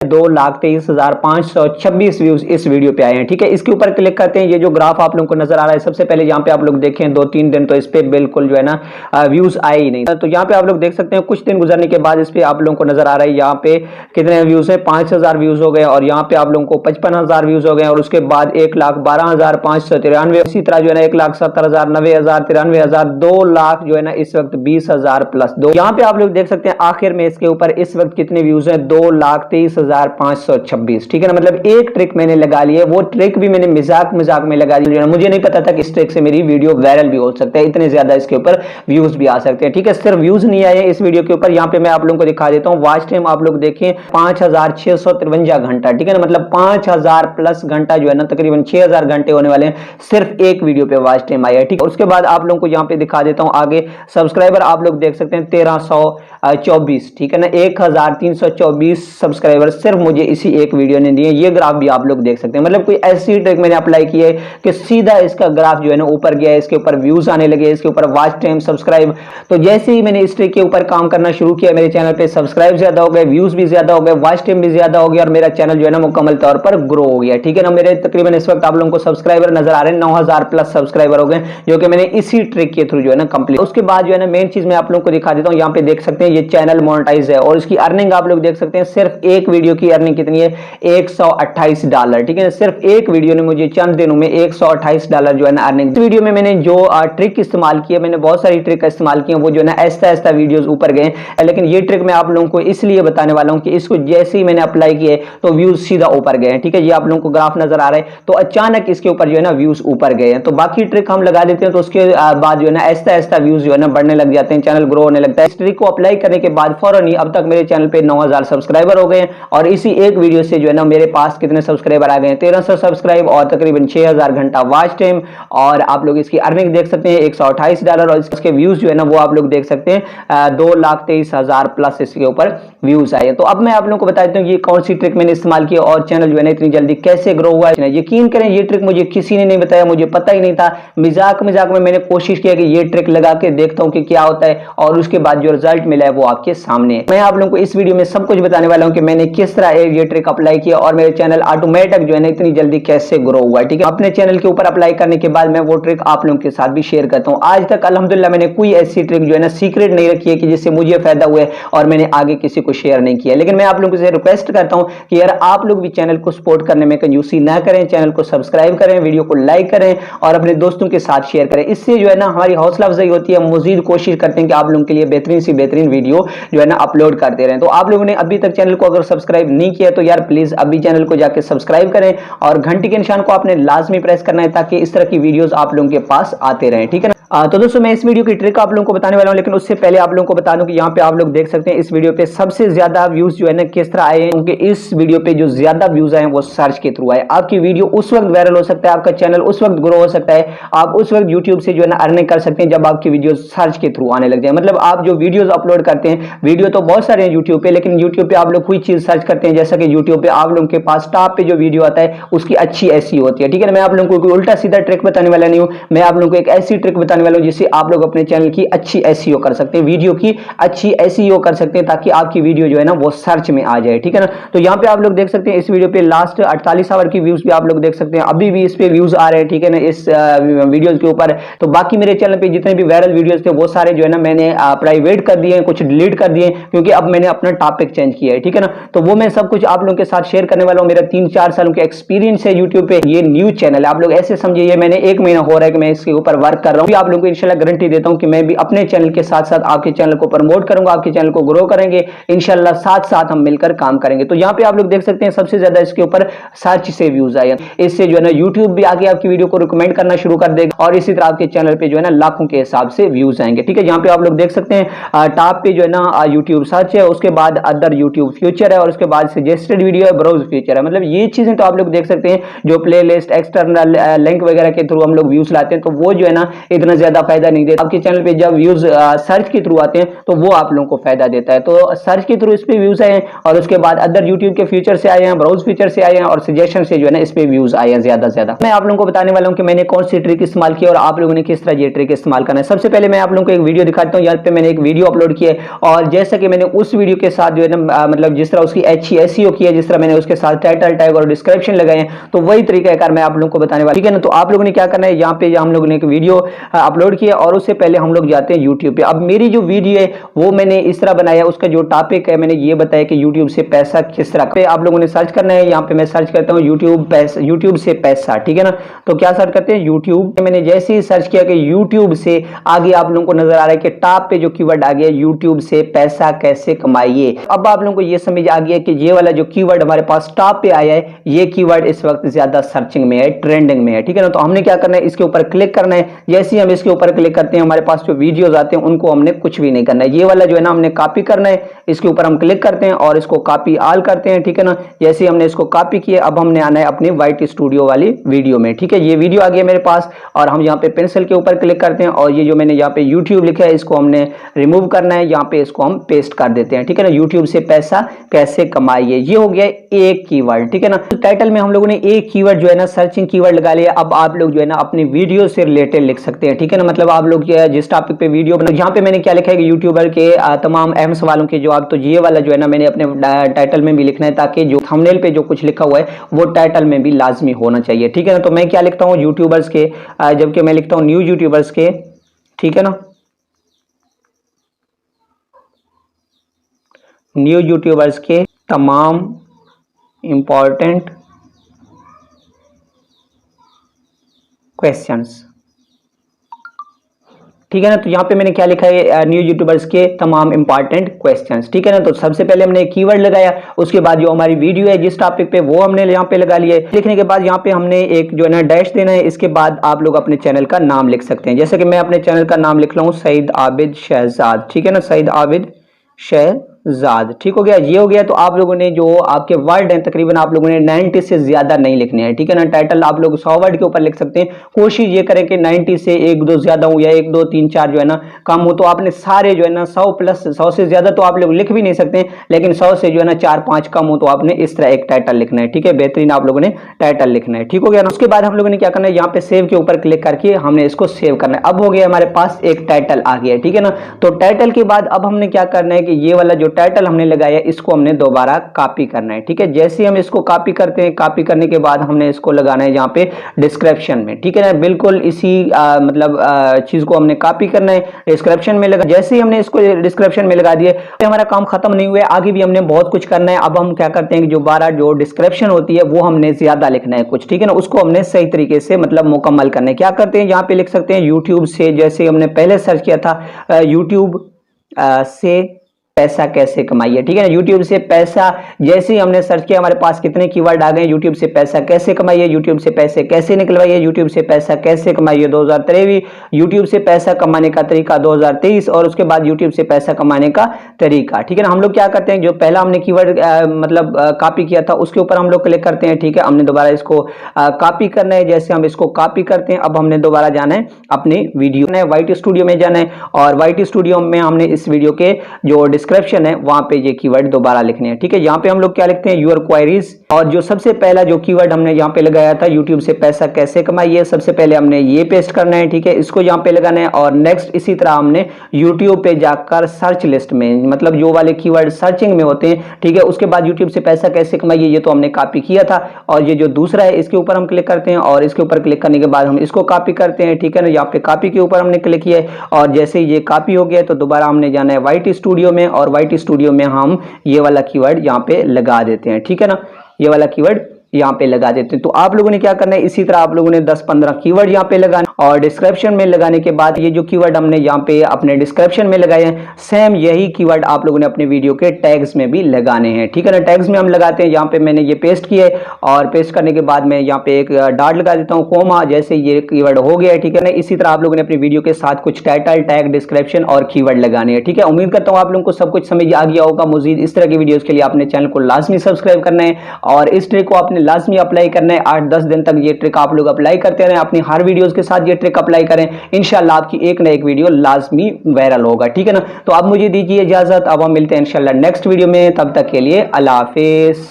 2,23,526 views इस video पे आए हैं। ठीक है, इसके ऊपर क्लिक करते हैं। ये जो ग्राफ आप लोगों को नजर आ रहा है, सबसे पहले यहाँ पे आप लोग देखें 2-3 दिन तो इस पे बिल्कुल जो है ना व्यूज आए ही नहीं। तो यहाँ पे आप लोग देख सकते हैं कुछ दिन गुजरने के बाद इस पे आप लोगों को नजर आ रहा है यहाँ पे कितने व्यूज है, 5,000 व्यूज हो गए, और यहाँ पे आप लोगों को 55,000 व्यूज हो गए, और उसके बाद 1,12,593, इसी तरह जो है ना 1,70,000, 90,000, 93,000, 2 लाख जो है ना इस वक्त 20,000 प्लस 2। यहाँ पे आप लोग देख सकते हैं आखिर में इसके ऊपर इस वक्त कितने व्यूज हैं, 2,23,526। ठीक है ना, मतलब एक ट्रिक मैंने लगा ली है, वो ट्रिक भी मैंने मजाक में लगा ली है। मुझे नहीं पता था कि इस ट्रिक से मेरी वीडियो वायरल भी हो सकता है, इतने ज्यादा इसके ऊपर व्यूज भी आ सकते हैं। ठीक है, सिर्फ व्यूज नहीं आए इस वीडियो के ऊपर, यहाँ पे मैं आप लोगों को दिखा देता हूँ। वॉच टाइम आप लोग देखें 5,653 घंटा। ठीक है ना, मतलब 5,000 प्लस घंटा जो है ना, तकरीबन 6,000 घंटे होने वाले हैं सिर्फ एक वीडियो पे वॉच टाइम आया है। ठीक है, उसके बाद आप लोगों को यहाँ पे दिखा देता हूँ आगे सब्सक्राइबर आप लोग देख सकते हैं 1,324। ठीक है ना, 1,324 सब्सक्राइबर सिर्फ मुझे इसी एक वीडियो ने दिए। ये ग्राफ भी आप लोग देख सकते हैं, मतलब कोई ऐसी ट्रिक मैंने अप्लाई की है कि सीधा इसका ग्राफ जो है ना ऊपर गया है, इसके ऊपर व्यूज आने लगे, इसके ऊपर वॉच टाइम, सब्सक्राइब। तो जैसे ही मैंने इस ट्रिक के ऊपर काम करना शुरू किया, मेरे चैनल पे सब्सक्राइब ज्यादा हो गए, व्यूज भी ज्यादा हो गए, वॉच टाइम भी ज्यादा हो गया, और मेरा चैनल जो है ना मुकम्मल तौर पर ग्रो हो गया। ठीक है ना, मेरे तकरीबन इस वक्त आप लोगों को सब्सक्राइबर नजर आ रहे हैं 9,000 प्लस सब्सक्राइबर हो गए, जो कि मैंने इसी ट्रिक के थ्रू जो है ना कंप्लीट। उसके बाद जो है ना मेन चीज मैं आप लोगों को दिखा देता हूं। यहाँ पे देख सकते हैं ये चैनल मोनेटाइज है, और इसकी अर्निंग आप लोग देख सकते हैं। सिर्फ एक वीडियो की अर्निंग कितनी है, $128। ठीक है, सिर्फ एक वीडियो ने मुझे चंद दिनों में $128 जो है ना अर्निंग। इस वीडियो में मैंने जो ट्रिक इस्तेमाल की है, मैंने बहुत सारी ट्रिक इस्तेमाल की है, वो जो है ना ऐसा वीडियोस ऊपर गए, लेकिन ये ट्रिक मैं आप लोगों को इसलिए बताने वाला हूं कि इसको जैसे ही मैंने अप्लाई किए तो व्यूज सीधा ऊपर गए हैं। ठीक है, ये आप लोगों को ग्राफ नजर आ रहा है, तो अचानक इसके ऊपर जो है ना व्यूज ऊपर गए हैं। तो बाकी ट्रिक हम लगा देते हैं, तो उसके बाद जो है ना ऐसा व्यूज जो है ना बढ़ने लग जाते हैं, चैनल ग्रो होने लगता है। इस ट्रिक को अप्लाई करने के बाद फौरन ही अब तक मेरे चैनल पे 9,000 सब्सक्राइबर हो गए, और इसी एक वीडियो से जो है ना मेरे पास कितने सब्सक्राइबर आ गए हैं, 1,300 सब्सक्राइब और तकरीबन 6,000 घंटा वॉच टाइम। और आप लोग इसकी अर्निंग देख सकते हैं $128, और इसके व्यूज जो है ना वो आप लोग देख सकते हैं 2,23,000 प्लस इसके ऊपर व्यूज आए। तो अब मैं आप लोगों को बता देता हूँ ये कौन सी ट्रिक मैंने इस्तेमाल की और चैनल जो है ना इतनी जल्दी कैसे ग्रो हुआ है। यकीन करें ये ट्रिक मुझे किसी ने नहीं बताया, मुझे पता ही नहीं था। मजाक में मैंने कोशिश किया कि ये ट्रिक लगा के देखता हूँ कि क्या होता है, और उसके बाद जो रिजल्ट मिला है वो आपके सामने है। मैं आप लोगों को इस वीडियो में सब कुछ बताने वाला हूँ कि मैंने किस तरह ये ट्रिक अप्लाई किया और मेरे चैनल ऑटोमेटिक जो है ना इतनी जल्दी कैसे ग्रो हुआ। ठीक है, अपने चैनल के ऊपर अप्लाई करने के बाद मैं वो ट्रिक आप लोगों के साथ भी शेयर करता हूँ। आज तक अल्हम्दुलिल्लाह मैंने कोई ऐसी ट्रिक जो है ना सीक्रेट नहीं रखी है कि जिससे मुझे फायदा हुआ और मैंने आगे किसी को शेयर नहीं किया। लेकिन मैं आप लोगों से रिक्वेस्ट करता हूं कि यार आप लोग भी चैनल को सपोर्ट करने में कंजूसी ना करें, चैनल को सब्सक्राइब करें, वीडियो को लाइक करें और अपने दोस्तों के साथ शेयर करें। इससे जो है ना हमारी हौसला अफजाई होती है, मजीद कोशिश करते हैं कि आप लोगों के लिए बेहतरीन सी बेहतरीन वीडियो जो है ना अपलोड करते रहें। तो आप लोगों ने अभी तक चैनल को अगर सब्सक्राइब नहीं किया तो यार प्लीज अभी चैनल को जाकर सब्सक्राइब करें, और घंटी के निशान को आपने लाजमी प्रेस करना है ताकि इस तरह की वीडियोस आप लोगों के पास आते रहें। ठीक है ना, तो दोस्तों मैं इस वीडियो की ट्रिक आप लोगों को बताने वाला हूं, लेकिन उससे पहले आप लोगों को बता दूं कि यहाँ पे आप लोग देख सकते हैं इस वीडियो पे सबसे ज्यादा व्यूज जो है ना किस तरह आए हैं, क्योंकि इस वीडियो पे जो ज्यादा व्यूज आए हैं वो सर्च के थ्रू आए। आपकी वीडियो उस वक्त वायरल हो सकता है, आपका चैनल उस वक्त ग्रो हो सकता है, आप उस वक्त यूट्यूब से जो है ना अर्निंग कर सकते हैं जब आपकी वीडियो सर्च के थ्रू आने लग जाए। मतलब आप जो वीडियोज अपलोड करते हैं, वीडियो तो बहुत सारे हैं यूट्यूब पे, लेकिन यूट्यूब पे आप लोग कोई चीज सर्च करते हैं, जैसा कि यूट्यूब पे आप लोगों के पास टॉप पे जो वीडियो आता है उसकी अच्छी ऐसी होती है। ठीक है ना, मैं आप लोगों को कोई उल्टा सीधा ट्रिक बताने वाला नहीं हूं, मैं आप लोगों को एक ऐसी ट्रिक बताने वाला हूं जिससे आप लोग अपने चैनल की अच्छी एसईओ कर सकते हैं, वीडियो की अच्छी एसईओ कर सकते हैं, ताकि आपकी वीडियो जो है ना वो सर्च में आ जाए। ठीक है ना, तो यहाँ पे आप लोग देख सकते हैं इस वीडियो पे लास्ट 48 आवर की व्यूज भी आप लोग देख सकते हैं, अभी भी इस पे व्यूज आ रहे हैं। ठीक है ना, इस वीडियोस के ऊपर। तो बाकी मेरे चैनल पे जितने भी वायरल वीडियोस थे वो सारे जो है ना मैंने प्राइवेट कर दिए, कुछ डिलीट कर दिए, क्योंकि अब मैंने अपना टॉपिक चेंज किया है। ठीक है ना, तो वो मैं सब कुछ आप लोगों के साथ शेयर करने वाला हूँ। मेरा 3-4 सालों का एक्सपीरियंस है यूट्यूब पे, ये न्यू चैनल है, आप लोग ऐसे समझिए ये मैंने 1 महीना हो रहा है कि मैं इसके ऊपर वर्क कर रहा हूँ। आप लोगों को इंशाल्लाह गारंटी देता हूँ कि मैं भी अपने चैनल के साथ साथ आपके चैनल को प्रमोट करूंगा, आपके चैनल को ग्रो करेंगे इंशाल्लाह, साथ साथ हम मिलकर काम करेंगे। तो यहाँ पे आप लोग देख सकते हैं सबसे ज्यादा इसके ऊपर सर्च से व्यूज आए, इससे जो है ना यूट्यूब भी आगे आपकी वीडियो को रिकमेंड करना शुरू कर देगा, और इसी तरह आपके चैनल पे जो है ना लाखों के हिसाब से व्यूज आएंगे। ठीक है, यहाँ पे आप लोग देख सकते हैं टॉप पे जो है ना यूट्यूब सर्च है, उसके बाद अदर यूट्यूब फ्यूचर है, और उसके बाद सजेस्टेड वीडियो है, ब्राउज फ्यूचर है। मतलब ये चीजें तो आप लोग देख सकते हैं, जो प्ले लिस्ट एक्सटर्नल लिंक वगैरह के थ्रू हम लोग व्यूज लाते हैं, तो वो जो है ना इतना ज्यादा फायदा नहीं देता। आपके चैनल पे जब व्यूज सर्च के थ्रू आते हैं तो वो आप लोगों को फायदा देता है। तो सर्च के थ्रू इस पे व्यूज आए हैं और उसके बाद अदर यूट्यूब के फीचर से आए हैं, ब्राउज फीचर से आए हैं और सजेशन से जो है ना इस पे व्यूज आए हैं ज्यादा से ज्यादा। मैं आप लोगों को बताने वाला हूं कि मैंने कौन सी ट्रिक इस्तेमाल की और आप लोगों ने किस तरह ये ट्रिक इस्तेमाल करना है। सबसे पहले मैं आप लोगों को एक वीडियो दिखाता हूं। यहाँ पे मैंने एक वीडियो अपलोड की है और जैसा कि मैंने उस वीडियो के साथ जो है ना मतलब जिस तरह उसकी SEO की है, जिस तरह मैंने उसके साथ टाइटल टैग और डिस्क्रिप्शन लगाए हैं, तो वही तरीका कार मैं आप लोगों को बताने वाला, ठीक है ना। तो आप लोगों ने क्या करना है, यहाँ पे हम लोगों ने एक वीडियो अपलोड किया और उससे पहले हम लोग जाते हैं यूट्यूब पे। अब मेरी जो वीडियो है वो मैंने इस तरह बनाया, उसका जो टॉपिक है मैंने ये बताया कि यूट्यूब से पैसा किस तरह पे आप लोगों ने सर्च करना है। यहाँ पे मैं सर्च करता हूँ यूट्यूब से पैसा, ठीक है ना। तो क्या सर्च करते हैं, यूट्यूब। मैंने जैसे ही सर्च किया कि यूट्यूब से, आगे आप लोगों को नजर आ रहा है कि टॉप पे जो कीवर्ड आ गया यूट्यूब से पैसा कैसे कमाइए। अब आप लोगों को ये समझ आ गया कि ये वाला जो कीवर्ड हमारे पास टॉप पे आया है, ये कीवर्ड इस वक्त ज्यादा सर्चिंग में है, ट्रेंडिंग में है, ठीक है ना। तो हमने क्या करना है, इसके ऊपर क्लिक करना है। जैसे ही हम इसके ऊपर क्लिक करते हैं हमारे पास जो वीडियोस आते हैं उनको हमने कुछ भी नहीं करना है, ये वाला जो है ना हमने कॉपी करना है। इसके ऊपर हम क्लिक करते हैं और इसको कॉपी ऑल करते हैं, ठीक है ना। जैसे हमने इसको कॉपी किया, अब हमने आना है अपनी वाइट स्टूडियो वाली वीडियो में, ठीक है। ये वीडियो आ गया मेरे पास और हम यहाँ पे पेंसिल के ऊपर क्लिक करते हैं और ये जो मैंने यहाँ पे यूट्यूब लिखा है इसको हमने रिमूव करना है, यहाँ पे इसको हम पेस्ट कर देते हैं, ठीक है ना। यूट्यूब से पैसा कैसे कमाइए, ये हो गया एक कीवर्ड, ठीक है ना। टाइटल में हम लोगों ने एक कीवर्ड जो है ना सर्चिंग कीवर्ड लगा लिया। अब आप लोग जो है ना अपनी वीडियो से रिलेटेड लिख सकते हैं, ठीक है ना। मतलब आप लोग जिस टॉपिक पे वीडियो बना, यहाँ पे मैंने क्या लिखा है कि यूट्यूबर के तमाम अहम सवालों के जवाब, तो ये वाला जो है ना मैंने अपने टाइटल में भी लिखना है ताकि जो थंबनेल पे जो कुछ लिखा हुआ है वो टाइटल में भी लाजमी होना चाहिए, ठीक है ना। तो मैं क्या लिखता हूँ, यूट्यूबर्स के, जबकि मैं लिखता हूँ न्यू यूट्यूबर्स के, ठीक है ना, न्यू यूट्यूबर्स के तमाम इंपॉर्टेंट क्वेश्चंस, ठीक है ना। तो यहाँ पे मैंने क्या लिखा है, न्यू यूट्यूबर्स के तमाम इंपॉर्टेंट क्वेश्चंस, ठीक है ना। तो सबसे पहले हमने कीवर्ड लगाया, उसके बाद जो हमारी वीडियो है जिस टॉपिक पे वो हमने यहाँ पे लगा लिया। लिखने के बाद यहाँ पे हमने एक जो है ना डैश देना है। इसके बाद आप लोग अपने चैनल का नाम लिख सकते हैं, जैसे कि मैं अपने चैनल का नाम लिख रहा हूँ सईद आबिद शहजाद, ठीक है ना, सईद आबिद शहजाद, ठीक हो गया, ये हो गया। तो आप लोगों ने जो आपके वर्ड हैं तकरीबन आप लोगों ने 90 से ज्यादा नहीं लिखने हैं, ठीक है ना। टाइटल आप लोग 100 वर्ड के ऊपर लिख सकते हैं, कोशिश ये करें कि 90 से 1-2 ज्यादा हो या 1-2 3-4 जो है ना कम हो। तो आपने सारे जो है ना 100 प्लस 100 से ज्यादा तो आप लोग लिख भी नहीं सकते, लेकिन 100 से जो है ना 4-5 कम हो तो आपने इस तरह एक टाइटल लिखना है, ठीक है। बेहतरीन आप लोगों ने टाइटल लिखना है, ठीक हो गया ना। उसके बाद हम लोगों ने क्या करना है, यहाँ पे सेव के ऊपर क्लिक करके हमने इसको सेव करना है। अब हो गया हमारे पास एक टाइटल आ गया, ठीक है ना। तो टाइटल के बाद अब हमने क्या करना है कि ये वाला जो टाइटल हमने लगाया इसको हमने दोबारा कॉपी करना है, ठीक है। जैसे हम इसको कॉपी करते हैं, कॉपी करने के बाद हमने इसको लगाना है यहाँ पे डिस्क्रिप्शन में, ठीक है ना। बिल्कुल इसी मतलब चीज को हमने कॉपी करना है, डिस्क्रिप्शन में लगा। जैसे ही हमने इसको डिस्क्रिप्शन में लगा दिए तो हमारा काम खत्म नहीं हुआ, आगे भी हमने बहुत कुछ करना है। अब हम क्या करते हैं कि जो 12 जो डिस्क्रिप्शन होती है वो हमने ज्यादा लिखना है कुछ, ठीक है ना, उसको हमने सही तरीके से मतलब मुकम्मल करना है। क्या करते हैं, यहाँ पे लिख सकते हैं यूट्यूब से, जैसे हमने पहले सर्च किया था यूट्यूब से पैसा कैसे कमाइए, ठीक है ना। यूट्यूब से पैसा, जैसे ही हमने सर्च किया हमारे पास कितने कीवर्ड आ गए, यूट्यूब से पैसा कैसे कमाइए, यूट्यूब से पैसे कैसे निकलवाइए, यूट्यूब से पैसा कैसे कमाइए 2023, यूट्यूब से पैसा कमाने का तरीका 2023 और उसके बाद यूट्यूब से पैसा कमाने का तरीका, ठीक है ना। हम लोग क्या करते हैं, जो पहला हमने कीवर्ड मतलब कॉपी किया था उसके ऊपर हम लोग क्लिक करते हैं, ठीक है। हमने दोबारा इसको कॉपी करना है। जैसे हम इसको कॉपी करते हैं अब हमने दोबारा जाना है अपनी वीडियो में, वाइट स्टूडियो में जाना है और वाइट स्टूडियो में हमने इस वीडियो के जो डिस्क्रिप्शन है वहां पे ये कीवर्ड दोबारा लिखने हैं, ठीक है। यहाँ पे हम लोग क्या लिखते हैं, योर क्वेरीज, और जो सबसे पहला जो कीवर्ड हमने यहाँ पे लगाया था यूट्यूब से पैसा कैसे कमाइए, सबसे पहले हमने ये पेस्ट करना है, ठीक है, इसको यहाँ पे लगाना है। और नेक्स्ट इसी तरह हमने यूट्यूब पे जाकर सर्च लिस्ट में, मतलब जो वाले कीवर्ड सर्चिंग में होते हैं, ठीक है, उसके बाद यूट्यूब से पैसा कैसे कमाइए ये तो हमने कॉपी किया था। और ये जो दूसरा है इसके ऊपर हम क्लिक करते हैं और इसके ऊपर क्लिक करने के बाद हम इसको कॉपी करते हैं, ठीक है ना। यहाँ पे कॉपी के ऊपर हमने क्लिक किया और जैसे ये कॉपी हो गया तो दोबारा हमने जाना है वाइट स्टूडियो में और वाइट स्टूडियो में हम ये वाला कीवर्ड यहाँ पे लगा देते हैं, ठीक है ना, ये वाला कीवर्ड यहाँ पे लगा देते हैं। तो आप लोगों ने क्या करना है, इसी तरह आप लोगों ने 10-15 कीवर्ड यहाँ पे लगाना और डिस्क्रिप्शन में लगाने के बाद ये जो कीवर्ड हमने यहाँ पे अपने डिस्क्रिप्शन में लगाए हैं सेम यही कीवर्ड आप लोगों ने अपने वीडियो के टैग्स में भी लगाने हैं, ठीक है ना। टैग्स में हम लगाते हैं, यहाँ पे मैंने ये पेस्ट किया है और पेस्ट करने के बाद मैं यहाँ पे एक डॉट लगा देता हूँ, कोमा, जैसे ये कीवर्ड हो गया है, ठीक है ना। इसी तरह आप लोगों ने अपनी वीडियो के साथ कुछ टाइटल, टैग, डिस्क्रिप्शन और कीवर्ड लगाने हैं, ठीक है। उम्मीद करता हूँ आप लोगों को सब कुछ समझ आ गया होगा। मजीद इस तरह की वीडियोस के लिए अपने चैनल को लाजमी सब्सक्राइब करना है और इस ट्रिक को आपने मैंने लाजमी अप्लाई करना है। 8-10 दिन तक ये ट्रिक आप लोग अप्लाई करते रहें, अपनी हर वीडियोस के साथ ये ट्रिक अप्लाई करें, इंशाल्लाह आपकी एक ना एक वीडियो लाजमी वायरल होगा, ठीक है ना। तो अब मुझे दीजिए इजाजत, अब हम मिलते हैं इंशाल्लाह नेक्स्ट वीडियो में, तब तक के लिए अल्लाह हाफिज।